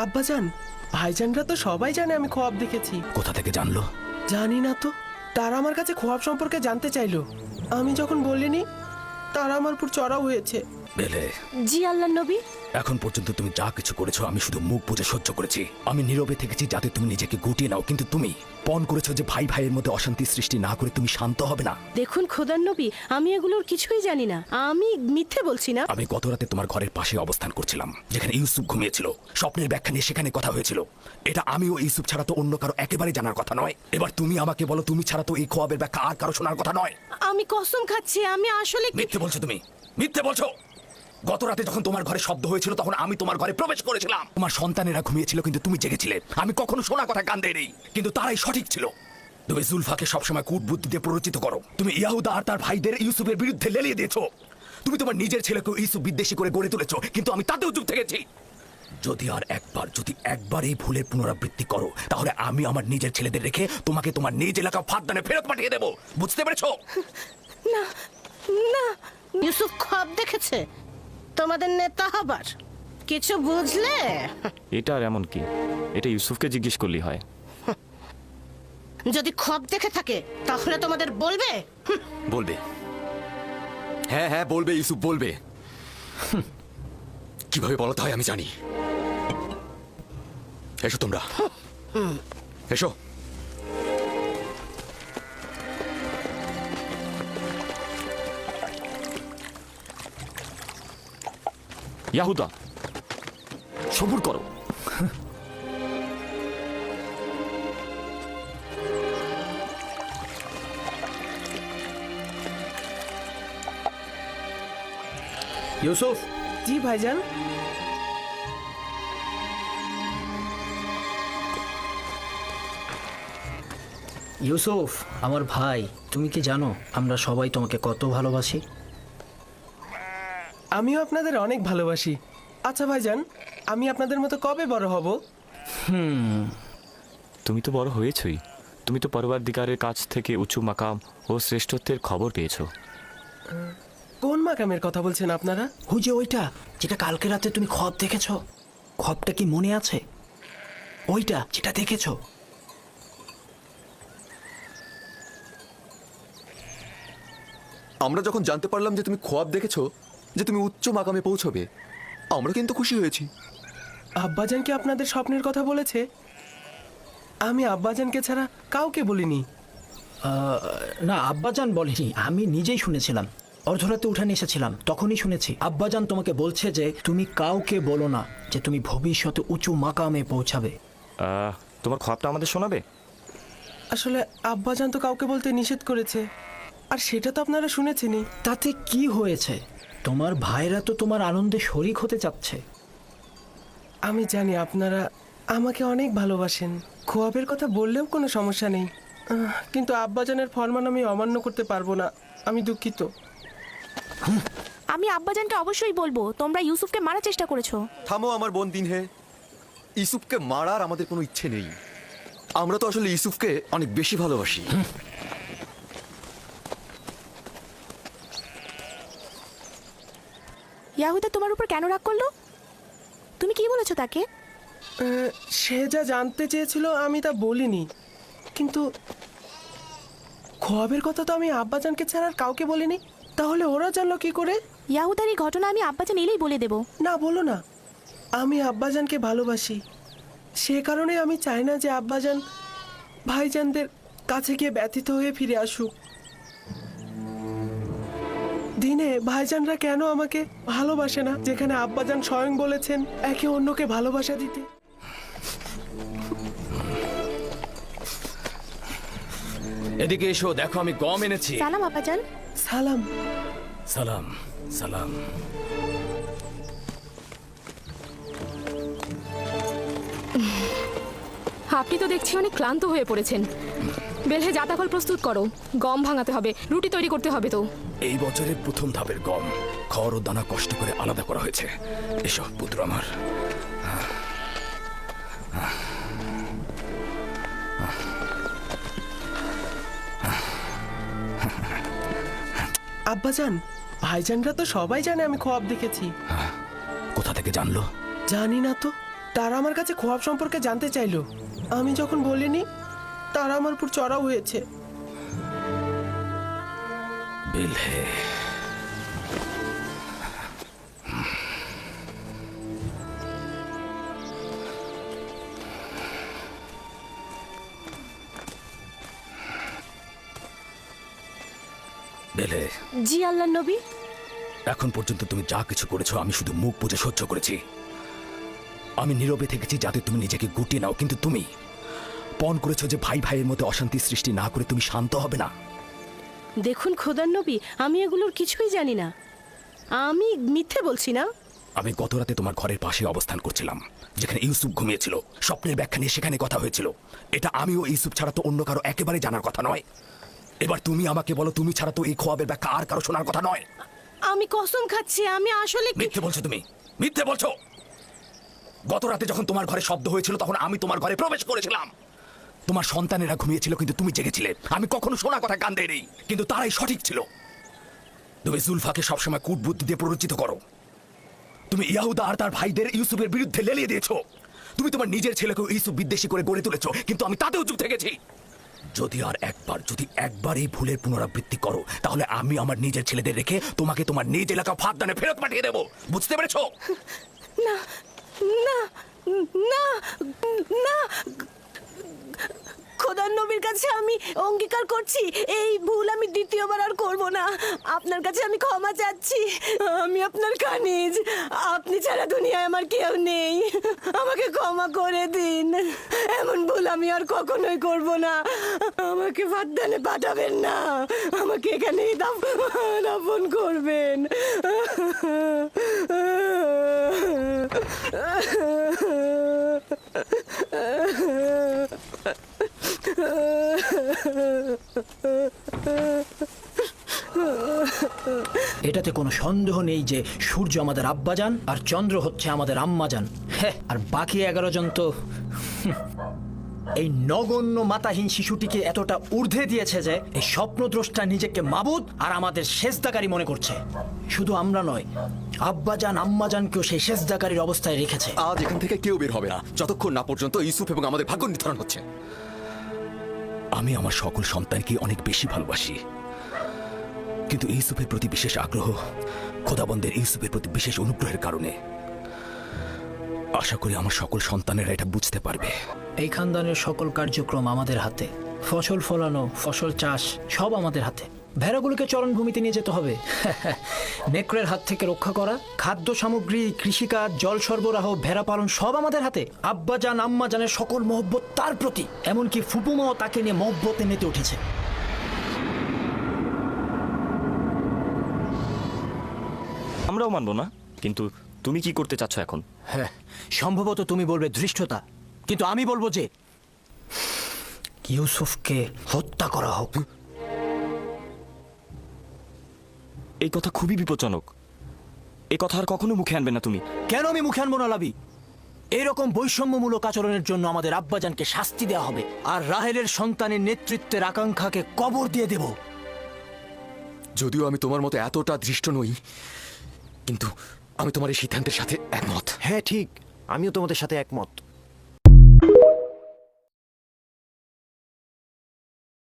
আব্বাজান, ভাইজানরা তো সবাই জানে আমি খোয়াব দেখেছি। কোথা থেকে জানলো? জানি না তো, তারা আমার কাছে খোয়াব সম্পর্কে জানতে চাইলো। আমি যখন বলিনি, তারা আমার উপর চড়াও হয়েছে। বেলে, জি আল্লাহর নবী। এখন পর্যন্ত তুমি যা কিছু করেছো আমি শুধু মুখ বুজে সহ্য করেছি। আমি নীরবে থেকেছি যাতে তুমি নিজেকে গুটিয়ে নাও, কিন্তু তুমি পণ করেছো যে ভাই ভাইয়ের মধ্যে অশান্তি সৃষ্টি না করে তুমি শান্ত হবে না। দেখুন খোদার নবী, আমি এগুলোর কিছুই জানি না। আমি মিথ্যে বলছি না। আমি গত রাতে তোমার ঘরের পাশে অবস্থান করছিলাম, যেখানে ইউসুফ ঘুমিয়েছিল। স্বপ্নের ব্যাখ্যা নিয়ে সেখানে কথা হয়েছিল। এটা আমি ও ইউসুফ ছাড়া তো অন্য কারো একেবারে জানার কথা নয়। এবার তুমি আমাকে বলো, তুমি ছাড়া তো এই খোয়াবের ব্যাখ্যা আর কারো শোনার কথা নয়। আমি কসম খাচ্ছি, আমি আসলে মিথ্যে বলছো তুমি, মিথ্যে বলছো। গত রাতে যখন তোমার ঘরে শব্দ হয়েছিল তখন আমি তোমার ঘরে প্রবেশ করেছিলাম। তোমার সন্তানেরা ঘুমিয়েছিল কিন্তু তুমি জেগেছিলে। আমি কখনো শোনা কথা কান দেই নেই, কিন্তু তারাই সঠিক ছিল। তুমি জুলফাকে সবসময় কূটবুদ্ধি দিয়ে প্ররোচিত করো। তুমি ইয়াহুদা আর তার ভাইদের ইউসুফের বিরুদ্ধে লেলিয়ে দিয়েছো। তুমি তোমার নিজের ছেলেকে ইউসুফ বিদ্বেষী করে গড়ে তুলেছো, কিন্তু আমি তাতেও চুপ থেকেছি। যদি একবার এই ভুলের পুনরাবৃত্তি করো, তাহলে আমি আমার নিজের ছেলেদের রেখে তোমাকে তোমার নিজ এলাকা ফাঁদদানে ফেরত পাঠিয়ে দেবো। বুঝতে পেরেছো? না না, ইউসুফ খোয়াব দেখেছে তোমাদের নেতা হবার। কিছু বুঝলে? এটা আর এমন কি? এটা ইউসুফকে জিজ্ঞেস করলেই হয়। যদি খোয়াব দেখে থাকে তাহলে তোমাদের বলবে। বলবে, হ্যাঁ হ্যাঁ বলবে, ইউসুফ বলবে। কিভাবে বলতে হয় আমি জানি। এসো তোমরা, এসো। ইয়াহুদা, সবুর করো। ইউসুফ, জি ভাইজান। ইউসুফ আমার ভাই, তুমি কি জানো আমরা সবাই তোমাকে কত ভালোবাসি? আমিও আপনাদের অনেক ভালোবাসি। আচ্ছা ভাইজান, আমি আপনাদের মতো কবে বড় হব? তুমি তো বড় হয়েছই। তুমি তো পরবর্তীকারের কাছ থেকে উঁচু মাকাম ও শ্রেষ্ঠত্বের খবর পেয়েছো। কোন মাকামের কথা বলছেন আপনারা? ওই যে ওইটা, যেটা কালকে রাতে তুমি খব দেখেছো। খবটা কি মনে আছে? ওইটা যেটা দেখেছো। আমরা যখন জানতে পারলাম যে তুমি খোয়াব দেখেছো, যে তুমি উচ্চ মাকামে পৌঁছবে, আমরা কিন্তু খুশি হয়েছি। আব্বাজান কি আপনাদের স্বপ্নের কথা বলেছে? আমি আব্বাজানকে ছাড়া কাউকে বলিনি। না, আব্বাজান বলেনি, আমি নিজেই শুনেছিলাম। অর্ধরাতে উঠানে এসেছিলাম, তখনই শুনেছি আব্বাজান তোমাকে বলছে যে তুমি কাউকে বলো না যে তুমি ভবিষ্যতে উঁচু মাকামে পৌঁছাবে। তোমার খবরটা আমাদের শোনাবে? আসলে আব্বাজান তো কাউকে বলতে নিষেধ করেছে, আর সেটা তো আপনারা শুনেছেনই। তাতে কি হয়েছে? তোমার ভাইরা তো তোমার আনন্দে শরিক হতে চাচ্ছে। আমি জানি আপনারা আমাকে অনেক ভালোবাসেন। খোয়াবের কথা বললেও কোনো সমস্যা নেই, কিন্তু আব্বাজানের ফরমান আমি অমান্য করতে পারবো না। আমি দুঃখিত। আমি আব্বাজানকে অবশ্যই বলবো তোমরা ইউসুফকে মারার চেষ্টা করেছো। থামো আমার বোন দিনহে, ইউসুফকে মারার আমাদের কোনো ইচ্ছে নেই। আমরা তো আসলে ইউসুফকে অনেক বেশি ভালোবাসি। ইয়াহুদা তোমার উপর কেন রাগ করলো? তুমি কি বলেছো তাকে? সে যা জানতে চেয়েছিল আমি তা বলিনি, কিন্তু খোয়াবের কথা তো আমি আব্বাজানকে ছাড়া আর কাউকে বলিনি। তাহলে ওরা জানলো কি করে? ইয়াহুদার এই ঘটনা আমি আব্বাজান এলেই বলে দেবো। না, বলো না। আমি আব্বাজানকে ভালোবাসি, সে কারণে আমি চাই না যে আব্বাজান ভাইজানদের কাছে গিয়ে ব্যথিত হয়ে ফিরে আসুক। দিনে ভাইজানরা কেন আমাকে ভালোবাসে না, যেখানে আব্বাজান স্বয়ং বলেছেন একে অন্যকে ভালোবাসা দিতে? এদিকে এসো, দেখো আমি গম এনেছি। সালাম আব্বাজান। সালাম। সালাম সালাম। আপনি তো দেখছি অনেক ক্লান্ত হয়ে পড়েছেন। বেলহে জাতাফল প্রস্তুত করো, গম ভাঙাতে হবে, রুটি তৈরি করতে হবে। তো এই বছরের প্রথম ধাপের গম খড় ও দানা কষ্ট করে আলাদা করা হয়েছে। এসো পুত্র আমার। আব্বাজান, ভাইজানরা তো সবাই জানে আমি খোয়াব দেখেছি। কোথা থেকে জানলো? জানি না তো, তারা আমার কাছে খোয়াব সম্পর্কে জানতে চাইলো। আমি যখন বলিনি, তারা আমার উপর চড়াও হয়েছে। বিলহে, বিলহে, জি আল্লাহ নবী। এখন পর্যন্ত তুমি যা কিছু করেছো আমি শুধু মুখ বুজে সহ্য করেছি। আমি নীরবে থেকেছি যাতে তুমি নিজেকে গুটিয়ে নাও, কিন্তু তুমি পণ করেছো যে ভাই ভাইয়ের মধ্যে অশান্তি সৃষ্টি না করে তুমি শান্ত হবে না। দেখুন খোদার নবী, আমি এগুলোর কিছুই জানি না। আমি মিথ্যে বলছি না। আমি গত রাতে তোমার ঘরের পাশে অবস্থান করছিলাম, যেখানে ইউসুফ ঘুমিয়েছিল। স্বপ্নের ব্যাখ্যা নিয়ে সেখানে কথা হয়েছিল। এটা আমি ও ইউসুফ ছাড়া তো অন্য কারো একেবারে জানার কথা নয়। এবার তুমি আমাকে বলো, তুমি ছাড়া তো এই খোয়াবের ব্যাখ্যা আর কারো শোনার কথা নয়। আমি কসম খাচ্ছি, আমি আসলে মিথ্যে বলছো তুমি, মিথ্যে বলছো। গত রাতে যখন তোমার ঘরে শব্দ হয়েছিল তখন আমি তোমার ঘরে প্রবেশ করেছিলাম। তোমার সন্তানেরা ঘুমিয়েছিল কিন্তু তুমি জেগেছিলে। আমি কখনো শোনা কথা কান দেই, কিন্তু তারাই সঠিক ছিল। তুমি জুলফাকে সবসময় কূটবুদ্ধি দিয়ে প্ররোচিত করো। তুমি ইয়াহুদা আর তার ভাইদের ইউসুফের বিরুদ্ধে লেলিয়ে দিয়েছো। তুমি তোমার নিজের ছেলেকে ইউসুফ বিদ্বেষী করে গড়ে তুলেছো, কিন্তু আমি তাতেও চুপ থেকেছি। যদি একবার এই ভুলের পুনরাবৃত্তি করো, তাহলে আমি আমার নিজের ছেলেদের রেখে তোমাকে তোমার নিজ এলাকা ফাঁদদানে ফেরত পাঠিয়ে দেবো। বুঝতে পেরেছো? না না না না, খোদার নবীর কাছে আমি অঙ্গীকার করছি এই ভুল আমি দ্বিতীয়বার আর করব না। আপনার কাছে আমি ক্ষমা চাচ্ছি। আমি আপনার কানিজ, আপনি ছাড়া দুনিয়ায় আমার কেউ নেই। আমাকে ক্ষমা করে দিন। এমন ভুল আমি আর কখনোই করব না। আমাকে ফাদ্দানে পাঠাবেন না, আমাকে এখানেই দাফন করবেন। এটাতে কোনো সন্দেহ নেই যে সূর্য আমাদের আব্বাজান আর চন্দ্র হচ্ছে আমাদের আম্মাজান। হ্যাঁ, আর বাকি 11 জন তো এই নগণ্য মাতাহীন শিশুটিকে এতটা ঊর্ধ্বে দিয়েছে যে এই স্বপ্নদ্রষ্টা নিজেকে মাবুদ আর আমাদের সেজদাকারী মনে করছে। শুধু আমরা নয়, আব্বাজান আম্মাজানকেও সেই সেজদাকারীর অবস্থায় রেখেছে। আজ এখান থেকে কেউ বের হবে না যতক্ষণ না পর্যন্ত ইউসুফ এবং আমাদের ভাগ্য নির্ধারণ হচ্ছে। আমি আমার সকল সন্তানকে অনেক বেশি ভালোবাসি, কিন্তু ইউসুফের প্রতি বিশেষ আগ্রহ খোদাবন্দের ইউসুফের প্রতি বিশেষ অনুগ্রহের কারণে। আশা করি আমার সকল সন্তানেরা এটা বুঝতে পারবে। এই খানদানের সকল কার্যক্রম আমাদের হাতে। ফসল ফলানো, ফসল চাষ সব আমাদের হাতে। ভেড়াগুলোকে চরণভূমিতে নিয়ে যেতে হবে, নেকড়ের হাত থেকে রক্ষা করা, খাদ্য সামগ্রী, কৃষিকাজ, জল সরবরাহ, ভেড়া পালন সব আমাদের হাতে। আব্বাজান আম্মাজানের সকল মহব্বত তার প্রতি, এমনকি ফুপুমাও তাকে নিয়ে মহব্বতে মেতে উঠেছে। আমরাও মানবো না, কিন্তু তুমি কি করতে চাচ্ছ এখন? হ্যাঁ, সম্ভবত তুমি বলবে ধৃষ্টতা, কিন্তু আমি বলবো যে ইউসুফকে হত্যা করা হোক। এই কথা খুবই বিপজ্জনক। এই কথা আর কখনো মুখে আনবে না তুমি। কেন আমি মুখে আনবো না লাবি? এরকম বৈষম্যমূলক আচরণের জন্য আমাদের আব্বাজানকে শাস্তি দেওয়া হবে, আর রাহেলের সন্তানের নেতৃত্বের আকাঙ্ক্ষাকে কবর দিয়ে দেব। যদিও আমি তোমার মতো এতটা দৃষ্ট নই, কিন্তু আমি তোমার এই সিদ্ধান্তের সাথে একমত। হ্যাঁ ঠিক, আমিও তোমাদের সাথে একমত।